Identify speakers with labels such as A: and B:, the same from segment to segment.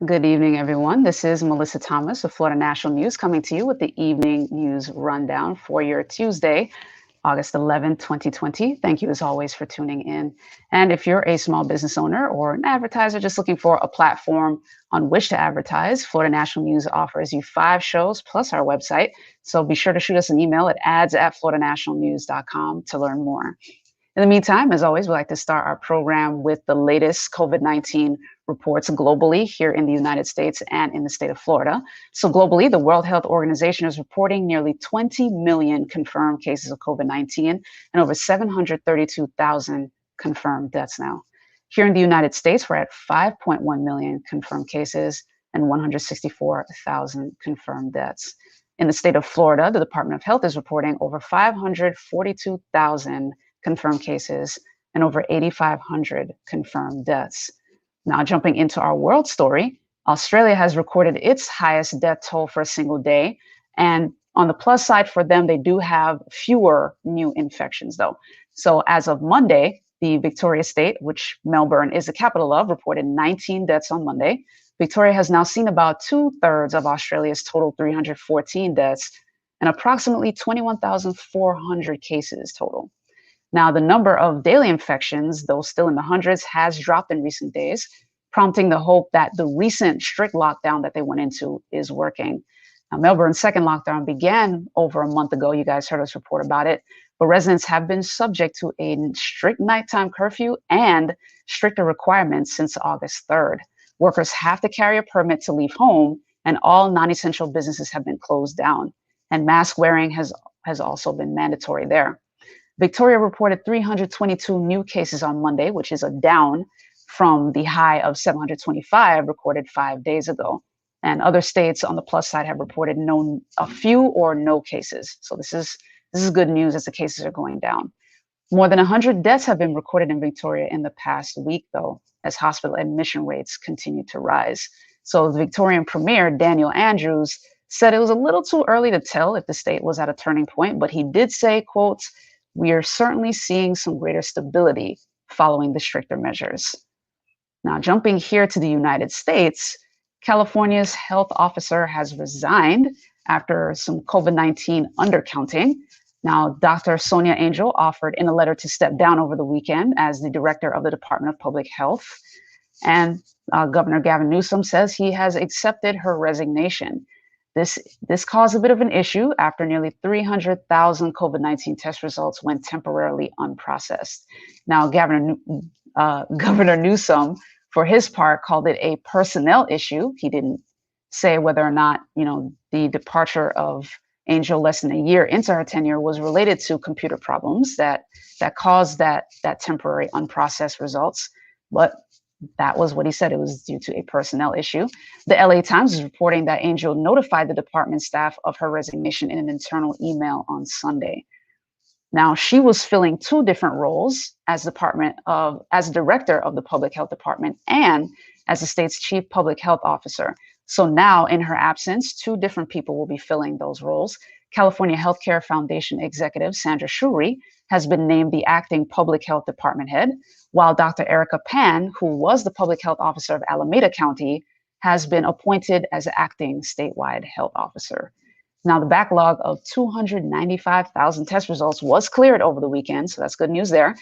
A: Good evening, everyone. This is Melissa Thomas of Florida National News coming to you with the evening news rundown for your Tuesday, August 11th, 2020. Thank you, as always, for tuning in. And if you're a small business owner or an advertiser just looking for a platform on which to advertise, Florida National News offers you 5 shows plus our website. So be sure to shoot us an email at ads@floridanationalnews.com to learn more. In the meantime, as always, we like to start our program with the latest COVID-19 reports globally here in the United States and in the state of Florida. So globally, the World Health Organization is reporting nearly 20 million confirmed cases of COVID-19 and over 732,000 confirmed deaths now. Here in the United States, we're at 5.1 million confirmed cases and 164,000 confirmed deaths. In the state of Florida, the Department of Health is reporting over 542,000 confirmed cases and over 8,500 confirmed deaths. Now, jumping into our world story, Australia has recorded its highest death toll for a single day. And on the plus side for them, they do have fewer new infections, though. So as of Monday, the Victoria state, which Melbourne is the capital of, reported 19 deaths on Monday. Victoria has now seen about 2/3 of Australia's total 314 deaths and approximately 21,400 cases total. Now, the number of daily infections, though still in the hundreds, has dropped in recent days, prompting the hope that the recent strict lockdown that they went into is working. Now, Melbourne's second lockdown began over a month ago. You guys heard us report about it, but residents have been subject to a strict nighttime curfew and stricter requirements since August 3rd. Workers have to carry a permit to leave home, and all non-essential businesses have been closed down. And mask wearing has also been mandatory there. Victoria reported 322 new cases on Monday, which is a down from the high of 725 recorded 5 days ago. And other states on the plus side have reported a few or no cases. So this is good news as the cases are going down. More than 100 deaths have been recorded in Victoria in the past week, though, as hospital admission rates continue to rise. So the Victorian Premier, Daniel Andrews, said it was a little too early to tell if the state was at a turning point, but he did say, quote, "We are certainly seeing some greater stability following the stricter measures." Now, jumping here to the United States, California's health officer has resigned after some COVID-19 undercounting. Now, Dr. Sonia Angel offered in a letter to step down over the weekend as the director of the Department of Public Health. And Governor Gavin Newsom says he has accepted her resignation. This caused a bit of an issue after nearly 300,000 COVID-19 test results went temporarily unprocessed. Now, Governor Newsom, for his part, called it a personnel issue. He didn't say whether or not, the departure of Angel less than a year into her tenure was related to computer problems that caused that temporary unprocessed results. But that was what he said. It was due to a personnel issue. The LA Times is reporting that Angel notified the department staff of her resignation in an internal email on Sunday. Now, she was filling 2 different roles as director of the Public Health Department and as the state's chief public health officer. So now, in her absence, 2 different people will be filling those roles. California Healthcare Foundation executive Sandra Shuri has been named the acting public health department head, while Dr. Erica Pan, who was the public health officer of Alameda County, has been appointed as acting statewide health officer. Now, the backlog of 295,000 test results was cleared over the weekend, so that's good news there.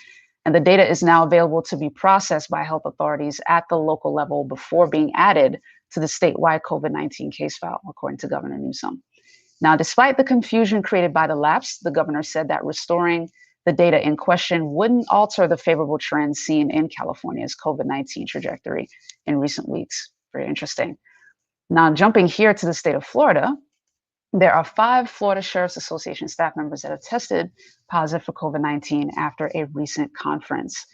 A: And the data is now available to be processed by health authorities at the local level before being added to the statewide COVID-19 case file, according to Governor Newsom. Now, despite the confusion created by the lapse, the governor said that restoring the data in question wouldn't alter the favorable trends seen in California's COVID-19 trajectory in recent weeks. Very interesting. Now, jumping here to the state of Florida, there are 5 Florida Sheriff's Association staff members that have tested positive for COVID-19 after a recent conference.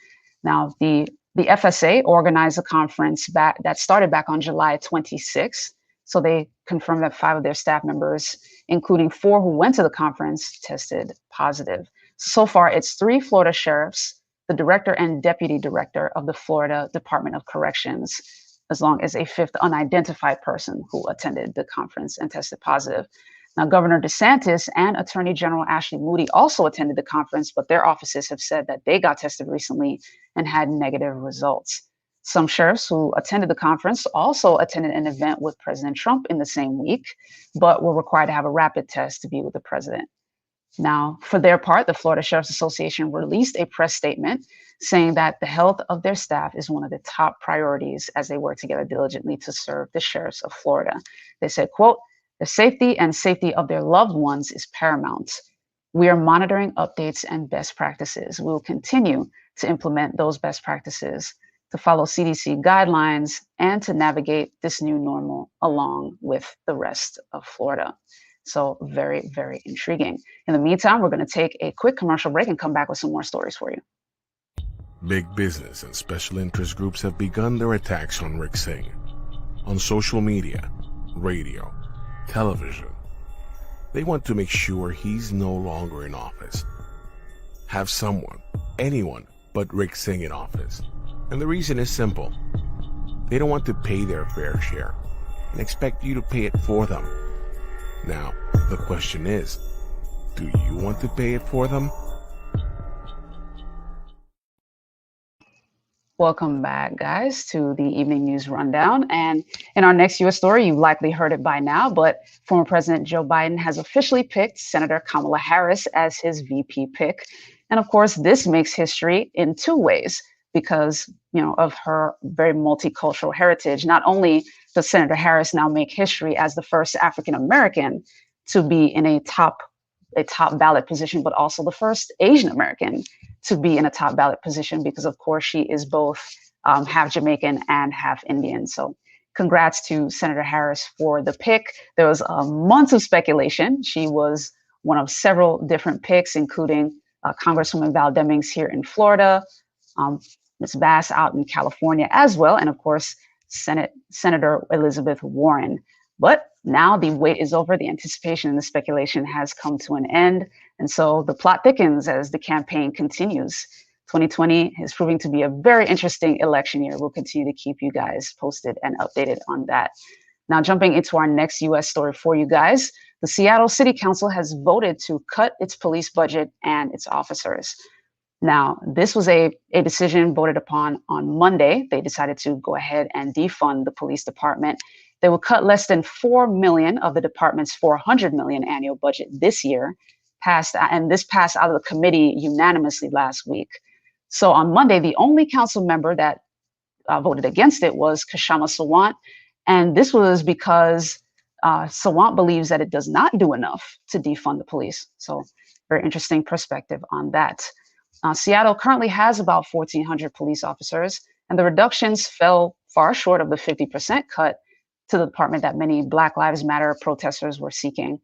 A: Now, the FSA organized a conference that started back on July 26th. So they confirmed that 5 of their staff members, including 4 who went to the conference, tested positive. So far, it's 3 Florida sheriffs, the director and deputy director of the Florida Department of Corrections, as long as a 5th unidentified person who attended the conference and tested positive. Now, Governor DeSantis and Attorney General Ashley Moody also attended the conference, but their offices have said that they got tested recently and had negative results. Some sheriffs who attended the conference also attended an event with President Trump in the same week, but were required to have a rapid test to be with the president. Now, for their part, the Florida Sheriff's Association released a press statement saying that the health of their staff is one of the top priorities as they work together diligently to serve the sheriffs of Florida. They said, quote, "The safety and safety of their loved ones is paramount. We are monitoring updates and best practices. We will continue to implement those best practices, to follow CDC guidelines, and to navigate this new normal along with the rest of Florida." So very, very intriguing. In the meantime, we're going to take a quick commercial break and come back with some more stories for you.
B: Big business and special interest groups have begun their attacks on Rick Singh on social media, radio, television. They want to make sure he's no longer in office. Have someone, anyone but Rick Singh in office. And the reason is simple. They don't want to pay their fair share and expect you to pay it for them. Now, the question is, do you want to pay it for them?
A: Welcome back, guys, to the Evening News Rundown. And in our next U.S. story, you've likely heard it by now, but former President Joe Biden has officially picked Senator Kamala Harris as his VP pick. And of course, this makes history in two ways because, of her very multicultural heritage. Not only does Senator Harris now make history as the first African-American to be in a top ballot position, but also the first Asian American to be in a top ballot position because, of course, she is both half Jamaican and half Indian. So congrats to Senator Harris for the pick. There was months of speculation. She was one of several different picks, including Congresswoman Val Demings here in Florida, Ms. Bass out in California as well, and of course, Senator Elizabeth Warren. But now the wait is over. The anticipation and the speculation has come to an end. And so the plot thickens as the campaign continues. 2020 is proving to be a very interesting election year. We'll continue to keep you guys posted and updated on that. Now, jumping into our next U.S. story for you guys, the Seattle City Council has voted to cut its police budget and its officers. Now, this was a decision voted upon on Monday. They decided to go ahead and defund the police department. They will cut less than $4 million of the department's $400 million annual budget this year, and this passed out of the committee unanimously last week. So on Monday, the only council member that voted against it was Kshama Sawant. And this was because Sawant believes that it does not do enough to defund the police. So very interesting perspective on that. Seattle currently has about 1,400 police officers, and the reductions fell far short of the 50% cut to the department that many Black Lives Matter protesters were seeking.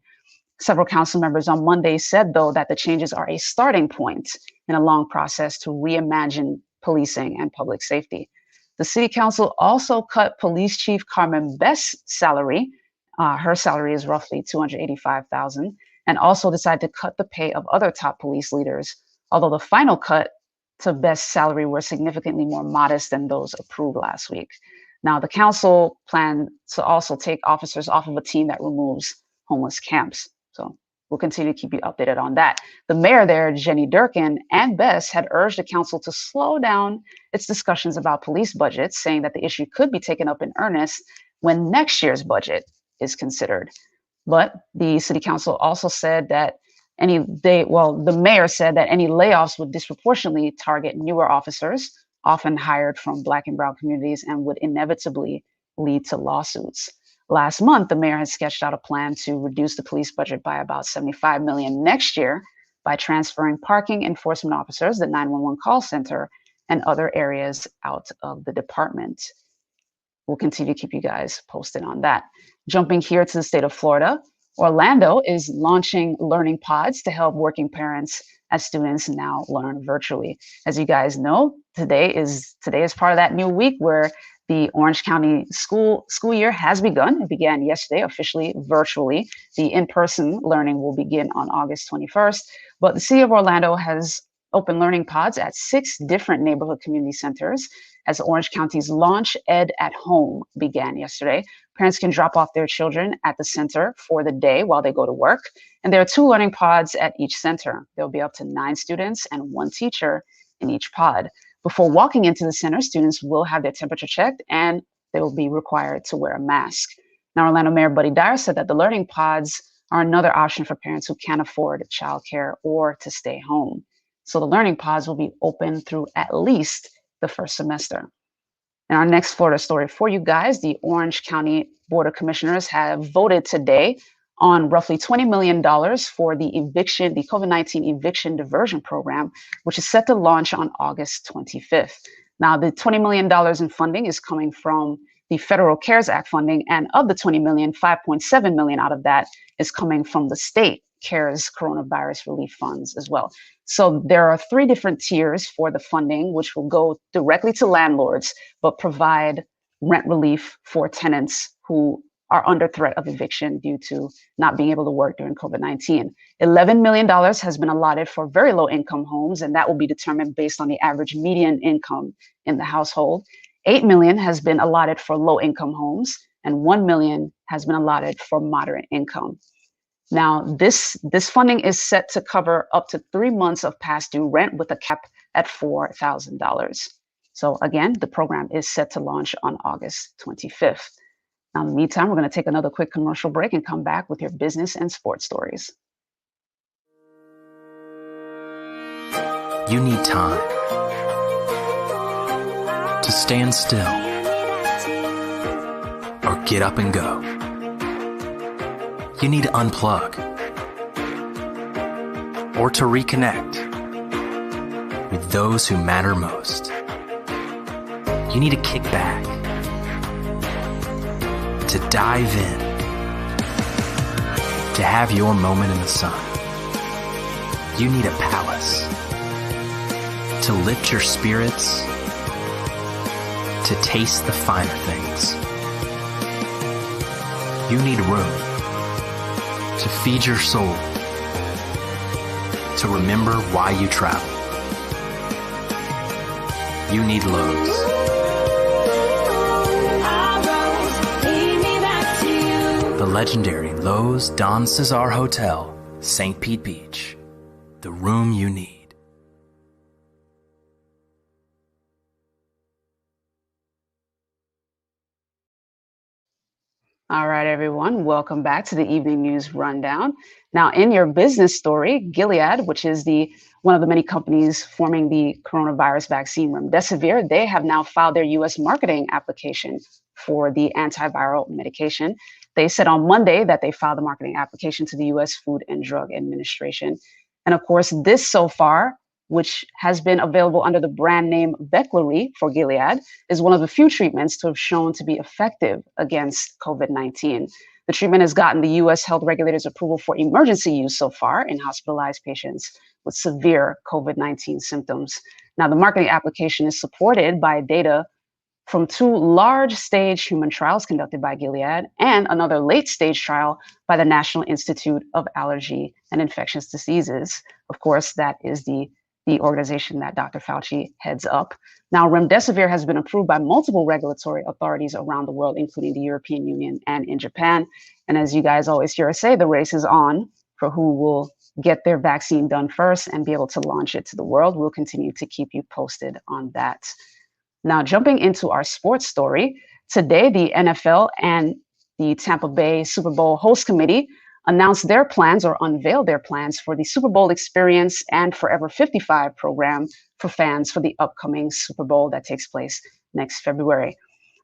A: Several council members on Monday said, though, that the changes are a starting point in a long process to reimagine policing and public safety. The city council also cut Police Chief Carmen Best's salary. Her salary is roughly $285,000, and also decided to cut the pay of other top police leaders, although the final cut to Best's salary were significantly more modest than those approved last week. Now, the council planned to also take officers off of a team that removes homeless camps. So we'll continue to keep you updated on that. The mayor there, Jenny Durkin, and Best had urged the council to slow down its discussions about police budgets, saying that the issue could be taken up in earnest when next year's budget is considered. But the city council also said that the mayor said that any layoffs would disproportionately target newer officers, often hired from Black and Brown communities, and would inevitably lead to lawsuits. Last month, the mayor had sketched out a plan to reduce the police budget by about $75 million next year by transferring parking enforcement officers, the 911 call center, and other areas out of the department. We'll continue to keep you guys posted on that. Jumping here to the state of Florida, Orlando is launching learning pods to help working parents as students now learn virtually. As you guys know, today is part of that new week where the Orange County school year has begun. It began yesterday, officially virtually. The in-person learning will begin on August 21st. But the city of Orlando has open learning pods at 6 different neighborhood community centers as Orange County's Launch Ed at Home began yesterday. Parents can drop off their children at the center for the day while they go to work. And there are 2 learning pods at each center. There'll be up to 9 students and 1 teacher in each pod. Before walking into the center, students will have their temperature checked and they will be required to wear a mask. Now, Orlando Mayor Buddy Dyer said that the learning pods are another option for parents who can't afford childcare or to stay home. So the learning pods will be open through at least the first semester. And our next Florida story for you guys, the Orange County Board of Commissioners have voted today on roughly $20 million for the COVID-19 eviction diversion program, which is set to launch on August 25th. Now, the $20 million in funding is coming from the Federal CARES Act funding, and of the $20 million, $5.7 million out of that is coming from the state CARES coronavirus relief funds as well. So there are three different tiers for the funding, which will go directly to landlords, but provide rent relief for tenants who are under threat of eviction due to not being able to work during COVID-19. $11 million has been allotted for very low income homes, and that will be determined based on the average median income in the household. $8 million has been allotted for low income homes, and $1 million has been allotted for moderate income. Now, this funding is set to cover up to 3 months of past due rent with a cap at $4,000. So again, the program is set to launch on August 25th. Now, in the meantime, we're going to take another quick commercial break and come back with your business and sports stories.
C: You need time to stand still or get up and go. You need to unplug or to reconnect with those who matter most. You need to kick back, to dive in, to have your moment in the sun. You need a palace to lift your spirits, to taste the finer things. You need room to feed your soul, to remember why you travel. You need Lowe's. The legendary Lowe's Don Cesar Hotel, St. Pete Beach. The room you need.
A: All right, everyone, welcome back to the Evening News Rundown. Now, in your business story, Gilead, which is one of the many companies forming the coronavirus vaccine remdesivir, they have now filed their U.S. marketing application for the antiviral medication. They said on Monday that they filed the marketing application to the U.S. Food and Drug Administration. And of course, this so far, which has been available under the brand name Veklury for Gilead, is one of the few treatments to have shown to be effective against COVID-19. The treatment has gotten the U.S. health regulators approval for emergency use so far in hospitalized patients with severe COVID-19 symptoms. Now, the marketing application is supported by data from 2 large-stage human trials conducted by Gilead and another late-stage trial by the National Institute of Allergy and Infectious Diseases. Of course, that is the organization that Dr. Fauci heads up. Now, remdesivir has been approved by multiple regulatory authorities around the world, including the European Union and in Japan. And as you guys always hear us say, the race is on for who will get their vaccine done first and be able to launch it to the world. We'll continue to keep you posted on that. Now, jumping into our sports story, today the NFL and the Tampa Bay Super Bowl host committee announced their plans or unveiled their plans for the Super Bowl Experience and Forever 55 program for fans for the upcoming Super Bowl that takes place next February.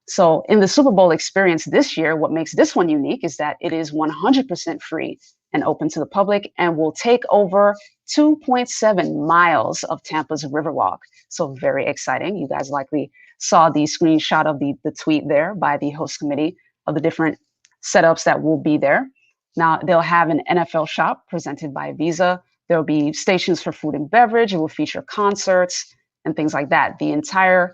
A: So in the Super Bowl Experience this year, what makes this one unique is that it is 100% free and open to the public and will take over 2.7 miles of Tampa's Riverwalk. So very exciting. You guys likely saw the screenshot of the tweet there by the host committee of the different setups that will be there. Now, they'll have an NFL shop presented by Visa. There'll be stations for food and beverage. It will feature concerts and things like that. The entire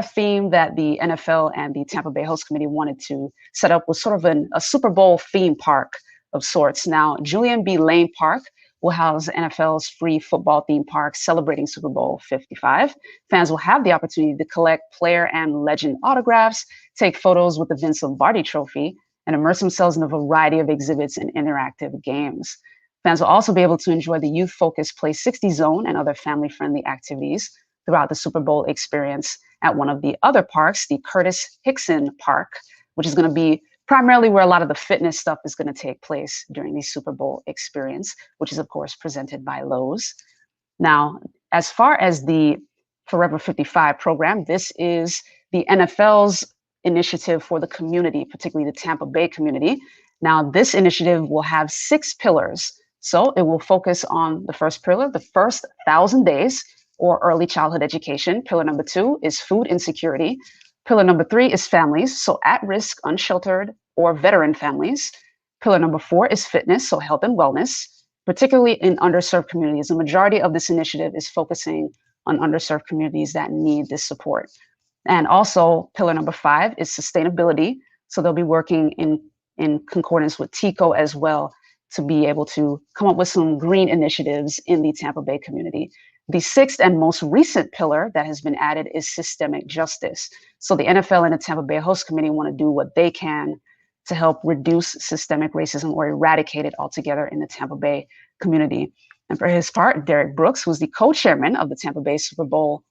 A: theme that the NFL and the Tampa Bay Host Committee wanted to set up was sort of a Super Bowl theme park of sorts. Now, Julian B. Lane Park will house NFL's free football theme park celebrating Super Bowl 55. Fans will have the opportunity to collect player and legend autographs, take photos with the Vince Lombardi Trophy, and immerse themselves in a variety of exhibits and interactive games. Fans will also be able to enjoy the youth-focused Play 60 zone and other family-friendly activities. throughout the Super Bowl experience at one of the other parks, the Curtis Hickson Park, which is going to be primarily where a lot of the fitness stuff is going to take place during the Super Bowl experience, which is, of course, presented by Lowe's. Now, as far as the Forever 55 program, this is the NFL's initiative for the community, particularly the Tampa Bay community. Now, this initiative will have 6 pillars. So it will focus on the first pillar, the first 1,000 days, or early childhood education. Pillar number 2 is food insecurity. Pillar number 3 is families, so at-risk, unsheltered, or veteran families. Pillar number 4 is fitness, so health and wellness, particularly in underserved communities. The majority of this initiative is focusing on underserved communities that need this support. And also, pillar number 5 is sustainability. So they'll be working in concordance with TICO as well to be able to come up with some green initiatives in the Tampa Bay community. The 6th and most recent pillar that has been added is systemic justice. So the NFL and the Tampa Bay Host Committee want to do what they can to help reduce systemic racism or eradicate it altogether in the Tampa Bay community. And for his part, Derek Brooks, who's the co-chairman of the Tampa Bay Super Bowl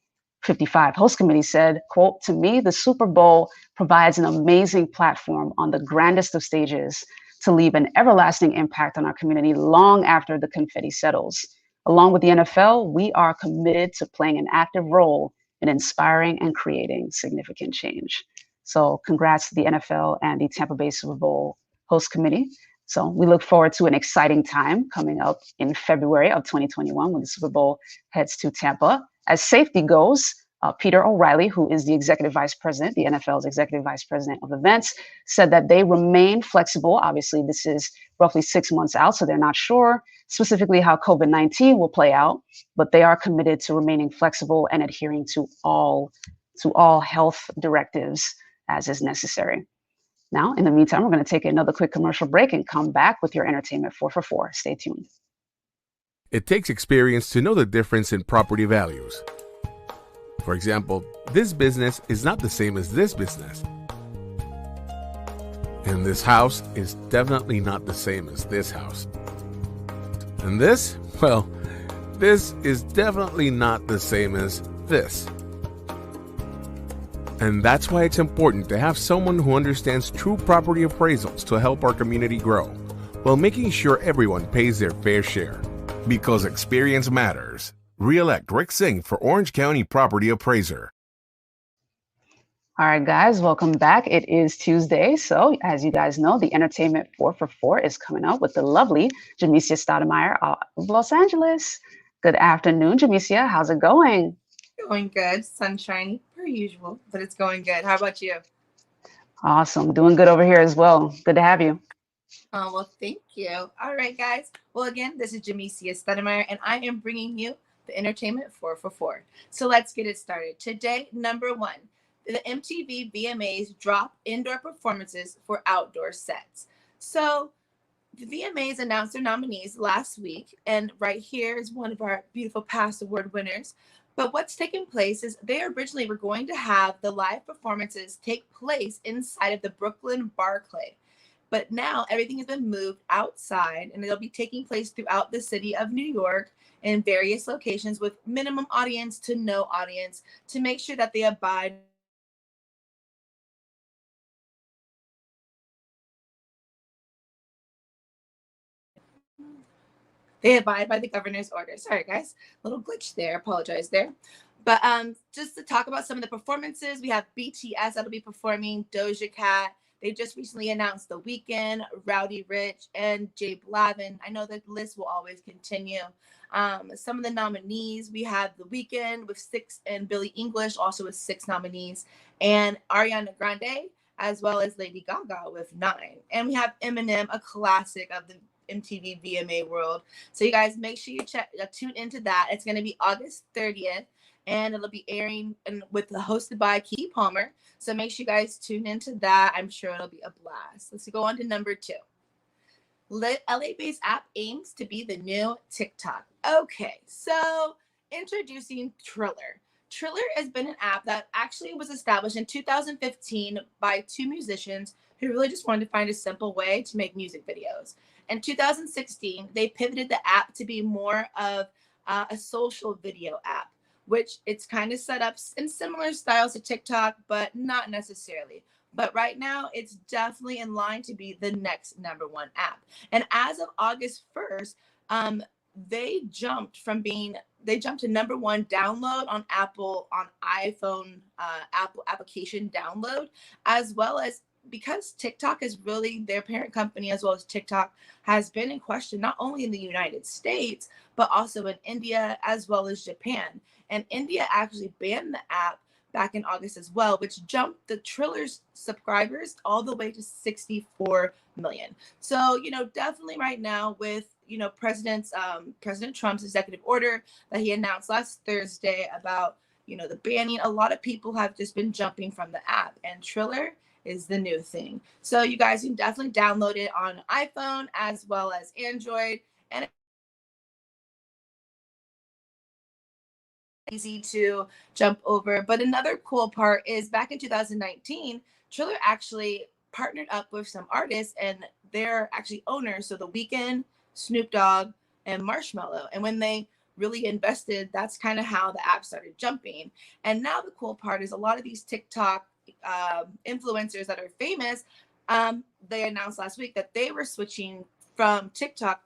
A: 55 Host Committee, said, quote, "To me, the Super Bowl provides an amazing platform on the grandest of stages to leave an everlasting impact on our community long after the confetti settles. Along with the NFL, we are committed to playing an active role in inspiring and creating significant change." So congrats to the NFL and the Tampa Bay Super Bowl Host Committee. So we look forward to an exciting time coming up in February of 2021 when the Super Bowl heads to Tampa. As safety goes, Peter O'Reilly, who is the executive vice president, the NFL's executive vice president of events, said that they remain flexible. Obviously, this is roughly 6 months out, so they're not sure specifically how COVID-19 will play out, but they are committed to remaining flexible and adhering to all health directives as is necessary. Now, in the meantime, we're going to take another quick commercial break and come back with your Entertainment 4 for 4. Stay tuned.
B: It takes experience to know the difference in property values. For example, this business is not the same as this business. And this house is definitely not the same as this house. And this, well, this is definitely not the same as this. And that's why it's important to have someone who understands true property appraisals to help our community grow, while making sure everyone pays their fair share. Because experience matters. Re-elect Rick Singh for Orange County Property Appraiser.
A: All right, guys, welcome back. It is Tuesday. So as you guys know, the Entertainment 4 for 4 is coming up with the lovely Jamesia Stoudemire of Los Angeles. Good afternoon, Jamesia. How's it going?
D: Going good. Sunshiny per usual, but it's going good. How about you?
A: Awesome. Doing good over here as well. Good to have you.
D: Oh, well, thank you. All right, guys. Well, again, this is Jamesia Stoudemire, and I am bringing you the Entertainment 4 for 4. So let's get it started. Today, number 1, the MTV VMAs drop indoor performances for outdoor sets. So the VMAs announced their nominees last week, and right here is one of our beautiful past award winners. But what's taking place is they originally were going to have the live performances take place inside of the Brooklyn Barclay. But now everything has been moved outside, and it'll be taking place throughout the city of New York in various locations with minimum audience to no audience to make sure that they abide by the governor's order. Sorry, guys, little glitch there. Apologize there. But just to talk about some of the performances, we have BTS that'll be performing, Doja Cat. They just recently announced The Weeknd, Rowdy Rich, and Jay Blavin. I know the list will always continue. Some of the nominees, we have The Weeknd with 6, and Billie Eilish also with 6 nominees, and Ariana Grande, as well as Lady Gaga with 9. And we have Eminem, a classic of the MTV VMA world. So you guys make sure you tune into that. It's going to be August 30th. And it'll be airing hosted by Keke Palmer. So make sure you guys tune into that. I'm sure it'll be a blast. Let's go on to number 2. LA-based app aims to be the new TikTok. Okay, so introducing Triller. Triller has been an app that actually was established in 2015 by 2 musicians who really just wanted to find a simple way to make music videos. In 2016, they pivoted the app to be more of a social video app, which it's kind of set up in similar styles to TikTok, but not necessarily. But right now, it's definitely in line to be the next #1 app. And as of August 1st, they jumped to #1 download on Apple, on iPhone, Apple application download, as well as because TikTok is really their parent company, as well as TikTok has been in question, not only in the United States, but also in India, as well as Japan. And India actually banned the app back in August as well, which jumped the Triller's subscribers all the way to 64 million. So, definitely right now with, President Trump's executive order that he announced last Thursday about, the banning, a lot of people have just been jumping from the app, and Triller is the new thing. So you guys can definitely download it on iPhone as well as Android, and easy to jump over. But another cool part is back in 2019, Triller actually partnered up with some artists, and they're actually owners. So The Weeknd, Snoop Dogg, and Marshmello. And when they really invested, that's kind of how the app started jumping. And now the cool part is a lot of these TikTok influencers that are famous, they announced last week that they were switching from TikTok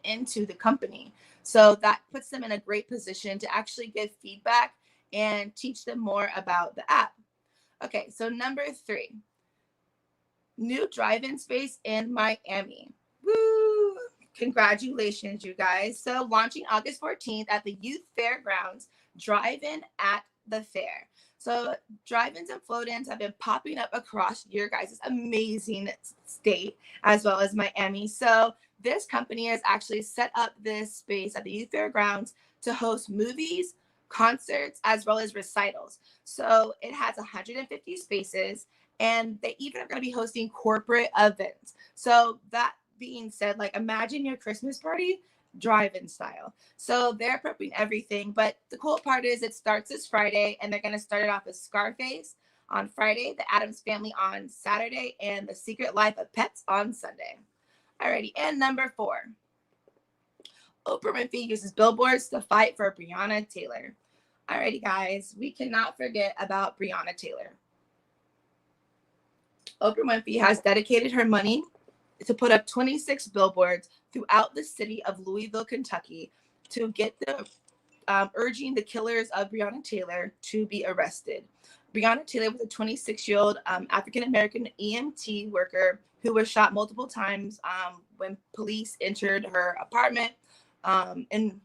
D: into the company. So that puts them in a great position to actually give feedback and teach them more about the app. Okay, so #3, new drive-in space in Miami. Woo! Congratulations, you guys. So launching August 14th at the Youth Fairgrounds, drive-in at the fair. So drive-ins and float-ins have been popping up across your guys' amazing state, as well as Miami. So this company has actually set up this space at the Youth Fairgrounds to host movies, concerts, as well as recitals. So it has 150 spaces, and they even are going to be hosting corporate events. So that being said, like, imagine your Christmas party drive-in style. So they're prepping everything. But the cool part is it starts this Friday, and they're going to start it off with Scarface on Friday, The Addams Family on Saturday, and The Secret Life of Pets on Sunday. Alrighty, and #4. Oprah Winfrey uses billboards to fight for Breonna Taylor. Alrighty, guys, we cannot forget about Breonna Taylor. Oprah Winfrey has dedicated her money to put up 26 billboards throughout the city of Louisville, Kentucky, to get the urging the killers of Breonna Taylor to be arrested. Breonna Taylor was a 26-year-old African-American EMT worker who was shot multiple times when police entered her apartment and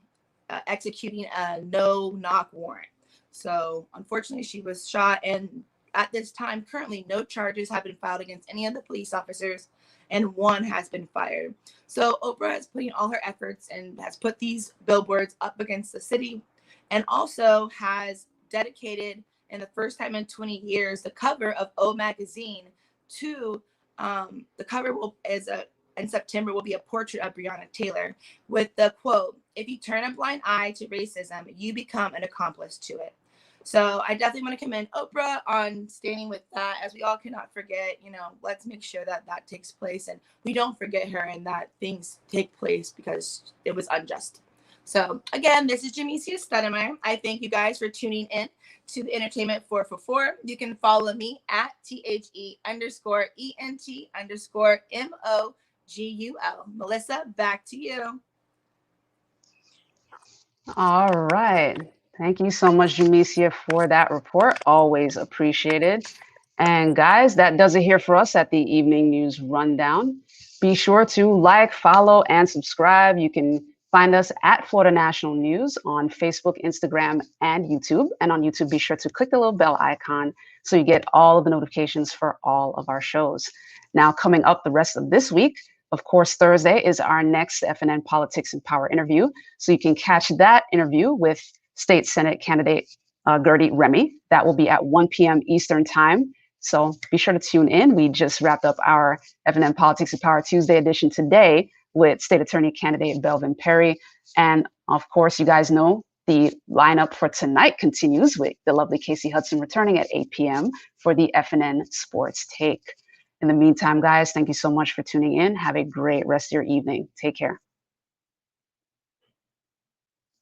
D: executing a no-knock warrant. So unfortunately, she was shot, and at this time, currently, no charges have been filed against any of the police officers, and one has been fired. So Oprah is putting all her efforts and has put these billboards up against the city, and also has dedicated, in the first time in 20 years, the cover of O Magazine to the cover in September will be a portrait of Breonna Taylor with the quote, "If you turn a blind eye to racism, you become an accomplice to it." So I definitely want to commend Oprah on standing with that, as we all cannot forget, let's make sure that that takes place and we don't forget her and that things take place because it was unjust. So again, this is Jamesia Stoudemire. I thank you guys for tuning in to the Entertainment 4 for 4. You can follow me at THE_ENT_MOGUL. Melissa, back to you.
A: All right. Thank you so much, Jamesia, for that report. Always appreciated. And guys, that does it here for us at the Evening News Rundown. Be sure to like, follow, and subscribe. You can find us at Florida National News on Facebook, Instagram, and YouTube. And on YouTube, be sure to click the little bell icon so you get all of the notifications for all of our shows. Now, coming up the rest of this week, of course, Thursday is our next FNN Politics and Power interview. So you can catch that interview with State Senate candidate Gertie Remy. That will be at 1 p.m. Eastern Time. So be sure to tune in. We just wrapped up our FNN Politics and Power Tuesday edition today with State Attorney candidate Belvin Perry. And of course, you guys know the lineup for tonight continues with the lovely Casey Hudson returning at 8 p.m. for the FNN Sports Take. In the meantime, guys, thank you so much for tuning in. Have a great rest of your evening. Take care.